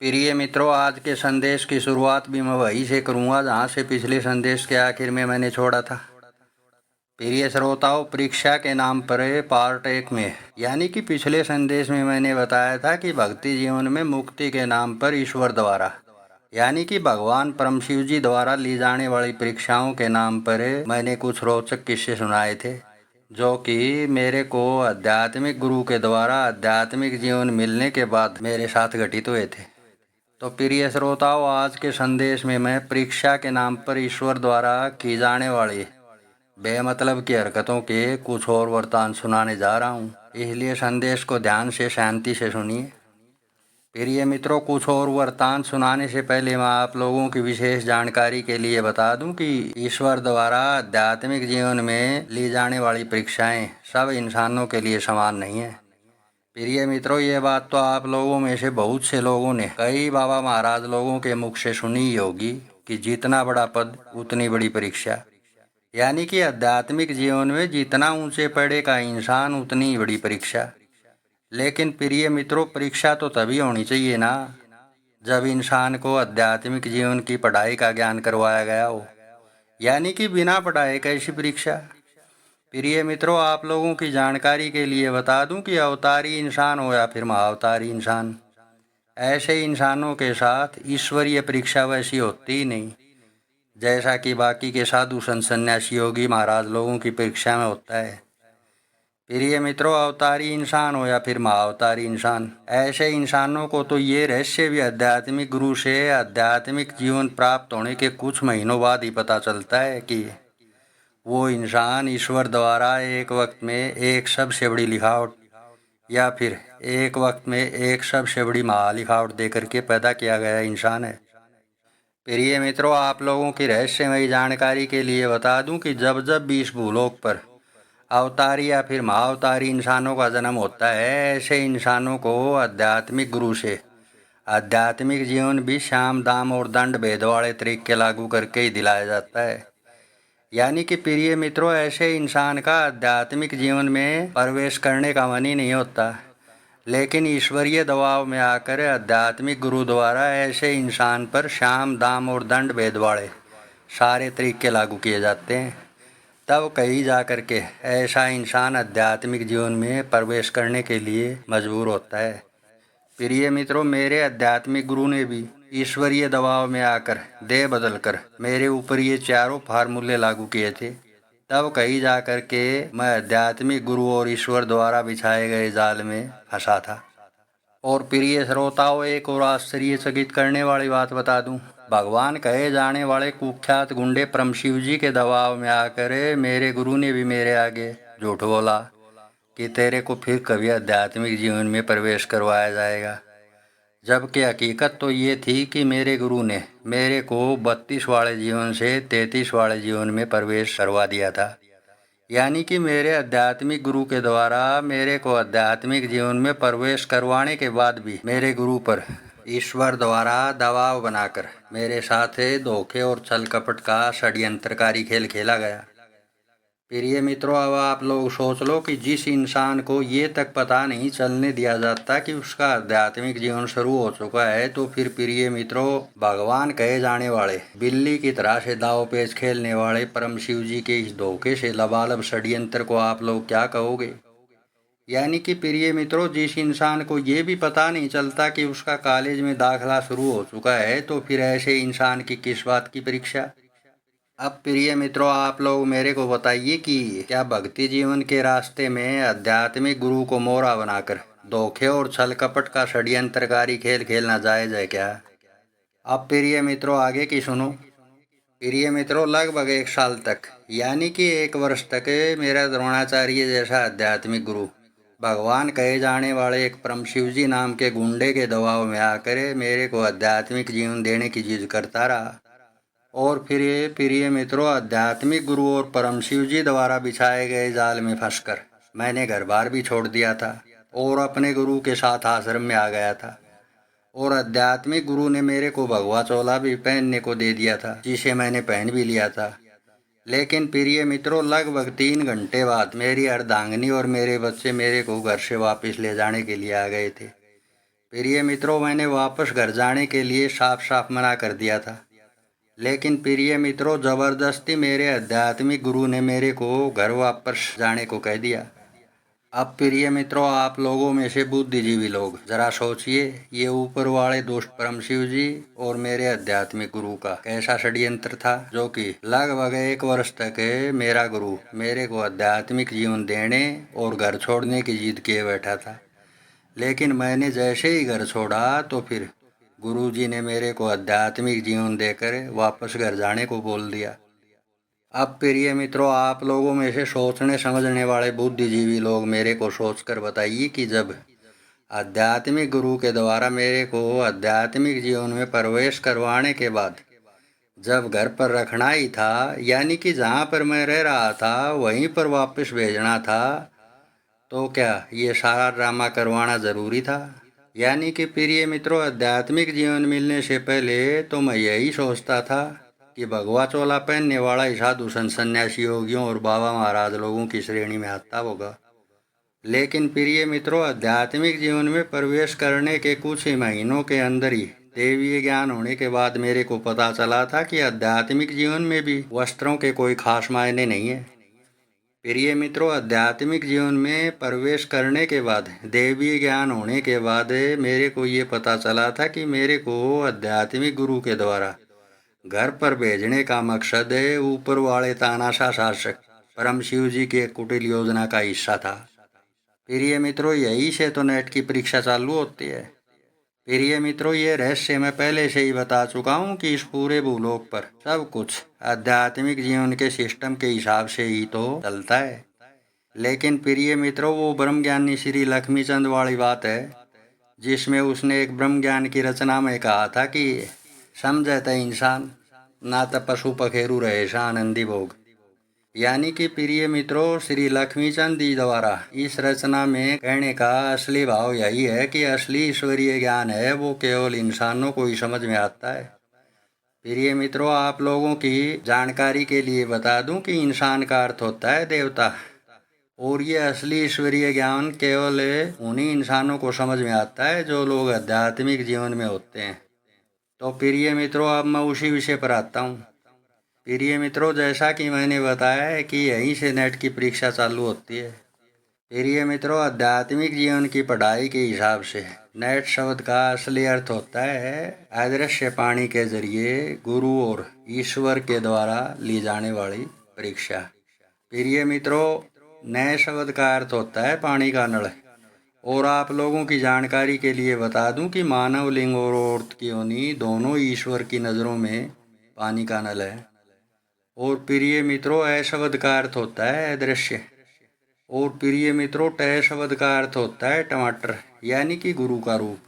प्रिय मित्रों, आज के संदेश की शुरुआत भी मैं वहीं से करूंगा जहां से पिछले संदेश के आखिर में मैंने छोड़ा था। प्रिय श्रोताओं, परीक्षा के नाम पर पार्ट 1 में, यानी कि पिछले संदेश में मैंने बताया था कि भक्ति जीवन में मुक्ति के नाम पर ईश्वर द्वारा, यानी कि भगवान परम शिव जी द्वारा ली जाने वाली परीक्षाओं के नाम पर मैंने कुछ रोचक किस्से सुनाए थे, जो कि मेरे को आध्यात्मिक गुरु के द्वारा आध्यात्मिक जीवन मिलने के बाद मेरे साथ घटित हुए थे। तो प्रिय श्रोताओं, आज के संदेश में मैं परीक्षा के नाम पर ईश्वर द्वारा की जाने वाली बेमतलब की हरकतों के कुछ और वृत्तांत सुनाने जा रहा हूँ, इसलिए संदेश को ध्यान से शांति से सुनिए। प्रिय मित्रों, कुछ और वृत्तांत सुनाने से पहले मैं आप लोगों की विशेष जानकारी के लिए बता दूं कि ईश्वर द्वारा आध्यात्मिक जीवन में ली जाने वाली परीक्षाएं सब इंसानों के लिए समान नहीं है। प्रिय मित्रों, ये बात तो आप लोगों में से बहुत से लोगों ने कई बाबा महाराज लोगों के मुख से सुनी ही होगी कि जितना बड़ा पद उतनी बड़ी परीक्षा, यानी कि आध्यात्मिक जीवन में जितना ऊंचे पड़े का इंसान उतनी बड़ी परीक्षा। लेकिन प्रिय मित्रों, परीक्षा तो तभी होनी चाहिए ना जब इंसान को आध्यात्मिक जीवन की पढ़ाई का ज्ञान करवाया गया हो, यानी कि बिना पढ़ाई कैसी परीक्षा। प्रिय मित्रों, आप लोगों की जानकारी के लिए बता दूं कि अवतारी इंसान हो या फिर महाअवतारी इंसान, ऐसे इंसानों के साथ ईश्वरीय परीक्षा वैसी होती ही नहीं जैसा कि बाकी के साधु संत सन्यासी योगी महाराज लोगों की परीक्षा में होता है। प्रिय मित्रों, अवतारी इंसान हो या फिर महाअवतारी इंसान, ऐसे इंसानों को तो ये रहस्य भी आध्यात्मिक गुरु से आध्यात्मिक जीवन प्राप्त होने के कुछ महीनों बाद ही पता चलता है कि वो इंसान ईश्वर द्वारा एक वक्त में एक सबसे बड़ी लिखावट या फिर एक वक्त में एक सबसे बड़ी महालिखावट देकर के पैदा किया गया इंसान है। प्रिय मित्रों, आप लोगों की रहस्यमयी जानकारी के लिए बता दूं कि जब जब भी इस भूलोक पर अवतारी या फिर महाअवतारी इंसानों का जन्म होता है, ऐसे इंसानों को आध्यात्मिक गुरु से आध्यात्मिक जीवन भी साम दाम और दंड भेद वाले तरीके लागू करके ही दिलाया जाता है। यानी कि प्रिय मित्रों, ऐसे इंसान का आध्यात्मिक जीवन में प्रवेश करने का मन ही नहीं होता, लेकिन ईश्वरीय दबाव में आकर आध्यात्मिक गुरु द्वारा ऐसे इंसान पर साम दाम और दंड भेद वाले सारे तरीके लागू किए जाते हैं। तब कहीं जा कर के ऐसा इंसान आध्यात्मिक जीवन में प्रवेश करने के लिए मजबूर होता है। प्रिय मित्रों, मेरे आध्यात्मिक गुरु ने भी ईश्वरीय दबाव में आकर देह बदलकर मेरे ऊपर ये चारों फार्मूले लागू किए थे। तब कहीं जा कर के मैं आध्यात्मिक गुरु और ईश्वर द्वारा बिछाए गए जाल में फंसा था। और प्रिय श्रोताओं, एक और आश्चर्यचकित करने वाली बात बता दूं, भगवान कहे जाने वाले कुख्यात गुंडे परम शिव जी के दबाव में आकर मेरे गुरु ने भी मेरे आगे झूठ बोला कि तेरे को फिर कभी आध्यात्मिक जीवन में प्रवेश करवाया जाएगा, जबकि हकीकत तो ये थी कि मेरे गुरु ने मेरे को 32 वाले जीवन से 33 वाले जीवन में प्रवेश करवा दिया था। यानी कि मेरे आध्यात्मिक गुरु के द्वारा मेरे को आध्यात्मिक जीवन में प्रवेश करवाने के बाद भी मेरे गुरु पर ईश्वर द्वारा दबाव बनाकर मेरे साथ धोखे और छल कपट का षड्यंत्रकारी खेल खेला गया। प्रिय मित्रों, अब आप लोग सोच लो कि जिस इंसान को ये तक पता नहीं चलने दिया जाता कि उसका आध्यात्मिक जीवन शुरू हो चुका है, तो फिर प्रिय मित्रों, भगवान कहे जाने वाले बिल्ली की तरह से दाव पेच खेलने वाले परम शिव जी के इस धोखे से लबालब षड्यंत्र को आप लोग क्या कहोगे। यानी कि प्रिय मित्रों, जिस इंसान को ये भी पता नहीं चलता कि उसका कॉलेज में दाखिला शुरू हो चुका है, तो फिर ऐसे इंसान की किस बात की परीक्षा। अब प्रिय मित्रों, आप लोग मेरे को बताइए कि क्या भक्ति जीवन के रास्ते में आध्यात्मिक गुरु को मोहरा बनाकर धोखे और छल कपट का षड्यंत्रकारी खेल खेलना जायज है क्या। अब प्रिय मित्रों, आगे की सुनो। प्रिय मित्रों, लगभग 1 साल तक, यानी कि 1 वर्ष तक मेरा द्रोणाचार्य जैसा आध्यात्मिक गुरु भगवान कहे जाने वाले एक परम शिव जी नाम के गुंडे के दबाव में आकर मेरे को आध्यात्मिक जीवन देने की जिद करता रहा। और फिर ये प्रिय मित्रों, आध्यात्मिक गुरु और परम शिव जी द्वारा बिछाए गए जाल में फंसकर मैंने घर बार भी छोड़ दिया था और अपने गुरु के साथ आश्रम में आ गया था। और आध्यात्मिक गुरु ने मेरे को भगवा चोला भी पहनने को दे दिया था, जिसे मैंने पहन भी लिया था। लेकिन प्रिय मित्रों, लगभग 3 घंटे बाद मेरी अर्धांगिनी और मेरे बच्चे मेरे को घर से वापस ले जाने के लिए आ गए थे। प्रिय मित्रों, मैंने वापस घर जाने के लिए साफ साफ मना कर दिया था, लेकिन प्रिय मित्रों, जबरदस्ती मेरे आध्यात्मिक गुरु ने मेरे को घर वापस जाने को कह दिया। अब प्रिय मित्रों, आप लोगों में से बुद्धिजीवी लोग जरा सोचिए, ये ऊपर वाले दुष्ट परम शिव जी और मेरे आध्यात्मिक गुरु का कैसा षड्यंत्र था, जो कि लगभग 1 वर्ष तक मेरा गुरु मेरे को आध्यात्मिक जीवन देने और घर छोड़ने की जिद किए बैठा था। लेकिन मैंने जैसे ही घर छोड़ा तो फिर गुरु जी ने मेरे को आध्यात्मिक जीवन देकर वापस घर जाने को बोल दिया। अब प्रिय मित्रों, आप लोगों में से सोचने समझने वाले बुद्धिजीवी लोग मेरे को सोचकर बताइए कि जब आध्यात्मिक गुरु के द्वारा मेरे को आध्यात्मिक जीवन में प्रवेश करवाने के बाद जब घर पर रखना ही था, यानी कि जहाँ पर मैं रह रहा था वहीं पर वापस भेजना था, तो क्या ये सारा ड्रामा करवाना ज़रूरी था? यानी कि प्रिय मित्रों, आध्यात्मिक जीवन मिलने से पहले तो मैं यही सोचता था कि भगवा चोला पहनने वाला ही साधु संत सन्यासी योगियों और बाबा महाराज लोगों की श्रेणी में आता होगा। लेकिन प्रिय मित्रों, आध्यात्मिक जीवन में प्रवेश करने के कुछ ही महीनों के अंदर ही दैवीय ज्ञान होने के बाद मेरे को पता चला था कि आध्यात्मिक जीवन में भी वस्त्रों के कोई खास मायने नहीं है। प्रिय मित्रों, आध्यात्मिक जीवन में प्रवेश करने के बाद, दैवीय ज्ञान होने के बाद मेरे को ये पता चला था कि मेरे को आध्यात्मिक गुरु के द्वारा घर पर भेजने का मकसद ऊपर वाले तानाशाह शासक परम शिव जी की एक कुटिल योजना का हिस्सा था। प्रिय मित्रों, यही से तो नेट की परीक्षा चालू होती है। प्रिय मित्रों, ये रहस्य मैं पहले से ही बता चुका हूँ कि इस पूरे भूलोक पर सब कुछ आध्यात्मिक जीवन के सिस्टम के हिसाब से ही तो चलता है। लेकिन प्रिय मित्रों, वो ब्रह्म ज्ञानी श्री लक्ष्मीचंद वाली बात है, जिसमें उसने एक ब्रह्म ज्ञान की रचना में कहा था कि समझते इंसान ना तो पशु पखेरु रहे आनंदी भोग। यानी कि प्रिय मित्रों, श्री लक्ष्मीचंद जी द्वारा इस रचना में कहने का असली भाव यही है कि असली ईश्वरीय ज्ञान है वो केवल इंसानों को ही समझ में आता है। प्रिय मित्रों, आप लोगों की जानकारी के लिए बता दूं कि इंसान का अर्थ होता है देवता, और ये असली ईश्वरीय ज्ञान केवल उन्हीं इंसानों को समझ में आता है जो लोग आध्यात्मिक जीवन में होते हैं। तो प्रिय मित्रों, अब मैं उसी विषय पर आता हूँ। प्रिय मित्रों, जैसा कि मैंने बताया है कि यहीं से नेट की परीक्षा चालू होती है। प्रिय मित्रों, आध्यात्मिक जीवन की पढ़ाई के हिसाब से नेट शब्द का असली अर्थ होता है अदृश्य पानी के जरिए गुरु और ईश्वर के द्वारा ली जाने वाली परीक्षा। प्रिय मित्रों, नए शब्द का अर्थ होता है पानी का नल। और आप लोगों की जानकारी के लिए बता दूं कि मानव लिंग और औरत की योनि दोनों ईश्वर की नज़रों में पानी का नल है। और प्रिय मित्रों, ऐ शब्द का अर्थ होता है अदृश्य। और प्रिय मित्रों, ट शब्द का अर्थ होता है टमाटर, यानी कि गुरु का रूप।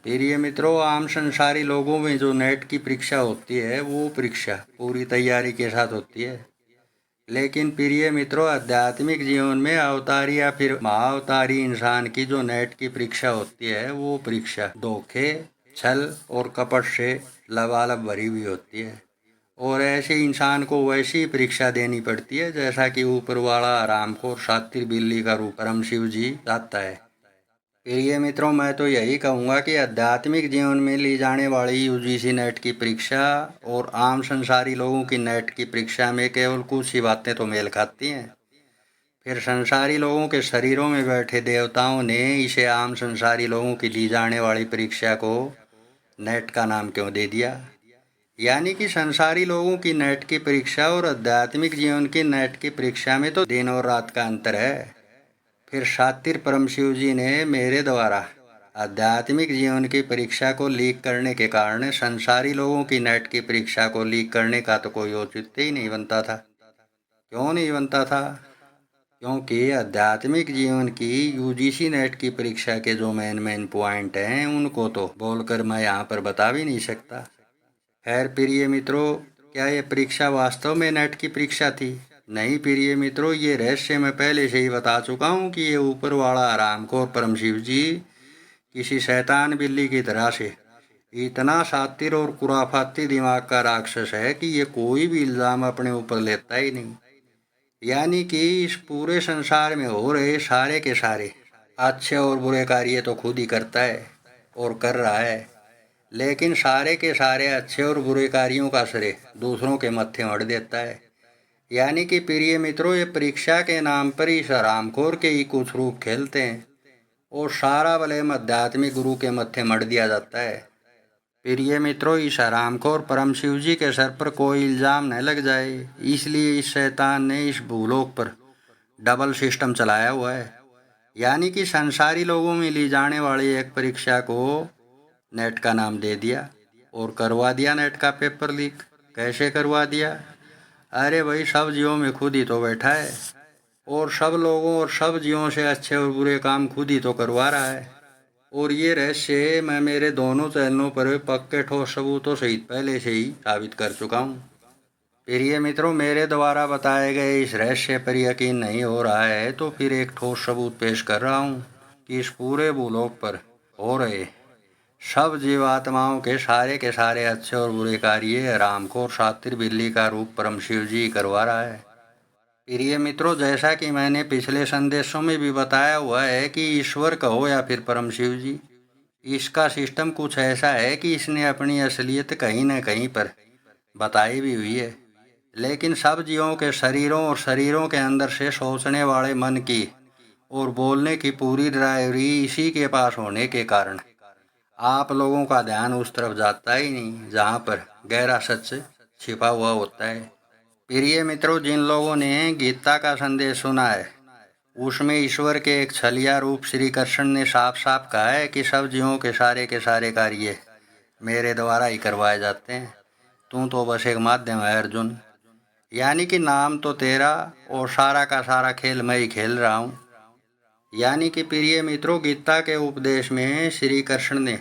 प्रिय मित्रों, आम संसारी लोगों में जो नेट की परीक्षा होती है वो परीक्षा पूरी तैयारी के साथ होती है। लेकिन प्रिय मित्रों, आध्यात्मिक जीवन में अवतारी या फिर महाअवतारी इंसान की जो नेट की परीक्षा होती है वो परीक्षा धोखे, छल और कपट से लबालब भरी हुई होती है। और ऐसे इंसान को वैसी परीक्षा देनी पड़ती है जैसा कि ऊपर वाला आरामखोर शातिर बिल्ली का रूप परम शिव जी चाहता है। प्रिय मित्रों, मैं तो यही कहूँगा कि आध्यात्मिक जीवन में ली जाने वाली यूजीसी नेट की परीक्षा और आम संसारी लोगों की नेट की परीक्षा में केवल कुछ ही बातें तो मेल खाती हैं। फिर संसारी लोगों के शरीरों में बैठे देवताओं ने इसे आम संसारी लोगों की ली जाने वाली परीक्षा को नेट का नाम क्यों दे दिया? यानी कि संसारी लोगों की नेट की परीक्षा और आध्यात्मिक जीवन की नेट की परीक्षा में तो दिन और रात का अंतर है। फिर शातिर परम शिव जी ने मेरे द्वारा आध्यात्मिक जीवन की परीक्षा को लीक करने के कारण संसारी लोगों की नेट की परीक्षा को लीक करने का तो कोई औचित्य ही नहीं बनता था। क्यों नहीं बनता था? क्योंकि आध्यात्मिक जीवन की यूजीसी नेट की परीक्षा के जो मेन पॉइंट हैं उनको तो बोलकर मैं यहाँ पर बता भी नहीं सकता। खैर प्रिय मित्रों, क्या ये परीक्षा वास्तव में नेट की परीक्षा थी? नहीं प्रिय मित्रों, ये रहस्य मैं पहले से ही बता चुका हूँ कि ये ऊपर वाला आरामखोर परम शिव जी किसी शैतान बिल्ली की तरह से इतना शातिर और खुराफाती दिमाग का राक्षस है कि ये कोई भी इल्ज़ाम अपने ऊपर लेता ही नहीं। यानी कि इस पूरे संसार में हो रहे सारे के सारे अच्छे और बुरे कार्य तो खुद ही करता है। और कर रहा है, लेकिन सारे के सारे अच्छे और बुरे कार्यों का श्रेय दूसरों के मत्थे मढ़ देता है। यानी कि प्रिय मित्रों, ये परीक्षा के नाम पर इस हरामखोर के ही कुछ रूप खेलते हैं और सारा ब्लेम आध्यात्मिक गुरु के मत्थे मढ़ दिया जाता है। प्रिय मित्रों, इस हरामखोर परम शिव जी के सर पर कोई इल्ज़ाम न लग जाए, इसलिए इस शैतान ने इस भूलोक पर डबल सिस्टम चलाया हुआ है। यानी कि संसारी लोगों में ली जाने वाली एक परीक्षा को नेट का नाम दे दिया और करवा दिया नेट का पेपर लीक। कैसे करवा दिया? अरे भाई, सब जीवों में खुद ही तो बैठा है और सब लोगों और सब जीवों से अच्छे और बुरे काम खुद ही तो करवा रहा है। और ये रहस्य मैं मेरे दोनों चैनलों पर पक्के ठोस सबूतों सहित पहले से ही साबित कर चुका हूँ। प्रिय मित्रों, मेरे द्वारा बताए गए इस रहस्य पर यकीन नहीं हो रहा है तो फिर एक ठोस सबूत पेश कर रहा हूँ कि इस पूरे भूलोक पर हो रहे सब जीवात्माओं के सारे अच्छे और बुरे कार्य रामखोर शातिर बिल्ली का रूप परम शिव जी करवा रहा है। प्रिय मित्रों, जैसा कि मैंने पिछले संदेशों में भी बताया हुआ है कि ईश्वर कहो या फिर परम शिव जी, इसका सिस्टम कुछ ऐसा है कि इसने अपनी असलियत कहीं न कहीं पर बताई भी हुई है, लेकिन सब जीवों के शरीरों और शरीरों के अंदर से सोचने वाले मन की और बोलने की पूरी ड्राइवरी इसी के पास होने के कारण आप लोगों का ध्यान उस तरफ जाता ही नहीं जहाँ पर गहरा सच छिपा हुआ होता है। प्रिय मित्रों, जिन लोगों ने गीता का संदेश सुना है उसमें ईश्वर के एक छलिया रूप श्री कृष्ण ने साफ साफ कहा है कि सब जीवों के सारे कार्य मेरे द्वारा ही करवाए जाते हैं, तू तो बस एक माध्यम है अर्जुन। यानी कि नाम तो तेरा और सारा का सारा खेल मैं ही खेल रहा हूँ। यानी कि प्रिय मित्रों, गीता के उपदेश में श्री कृष्ण ने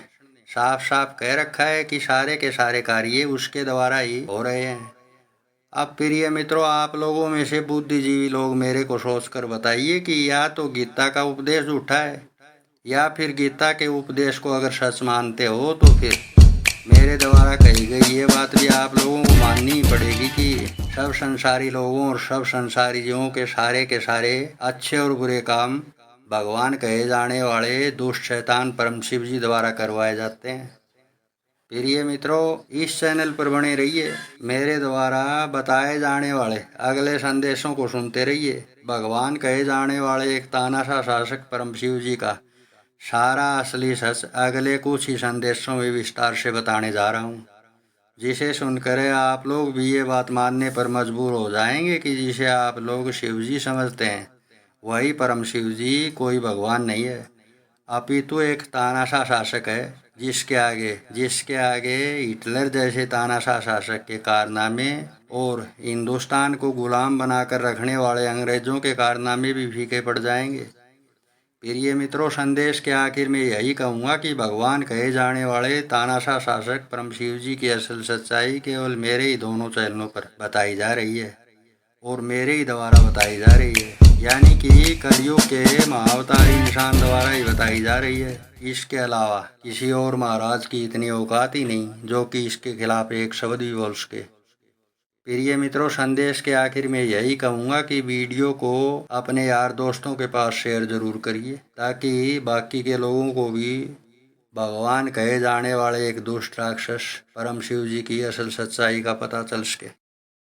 साफ साफ कह रखा है कि सारे के सारे कार्य उसके द्वारा ही हो रहे हैं। अब प्रिय मित्रों, आप लोगों में से बुद्धिजीवी लोग मेरे को सोचकर बताइए कि या तो गीता का उपदेश झूठा है या फिर गीता के उपदेश को अगर सच मानते हो तो फिर मेरे द्वारा कही गई ये बात भी आप लोगों को माननी ही पड़ेगी कि सब संसारी लोगों और सब संसारी जीवों के सारे अच्छे और बुरे काम भगवान कहे जाने वाले दुष्ट शैतान परम शिव जी द्वारा करवाए जाते हैं। प्रिय मित्रों, इस चैनल पर बने रहिए, मेरे द्वारा बताए जाने वाले अगले संदेशों को सुनते रहिए। भगवान कहे जाने वाले एक तानाशाह शासक परम शिव जी का सारा असली सच अगले कुछ ही संदेशों में विस्तार से बताने जा रहा हूँ, जिसे सुनकर आप लोग भी ये बात मानने पर मजबूर हो जाएंगे कि जिसे आप लोग शिव जी समझते हैं वही परम शिव जी कोई भगवान नहीं है, अपितु एक तानाशाह शासक है जिसके आगे हिटलर जैसे तानाशाह शासक के कारनामे और हिंदुस्तान को गुलाम बनाकर रखने वाले अंग्रेजों के कारनामे भी फीके पड़ जाएंगे। प्रिय मित्रों, संदेश के आखिर में यही कहूँगा कि भगवान कहे जाने वाले तानाशाह शासक परम शिव जी की असल सच्चाई केवल मेरे ही दोनों चैनलों पर बताई जा रही है और मेरे ही द्वारा बताई जा रही है। यानी कि कलयुग के महाअवतारी इंसान द्वारा ही बताई जा रही है। इसके अलावा किसी और महाराज की इतनी औकात ही नहीं जो कि इसके खिलाफ एक शब्द भी बोल सके। प्रिय मित्रों, संदेश के आखिर में यही कहूँगा कि वीडियो को अपने यार दोस्तों के पास शेयर जरूर करिए ताकि बाकी के लोगों को भी भगवान कहे जाने वाले एक दुष्ट राक्षस परम शिव जी की असल सच्चाई का पता चल सके।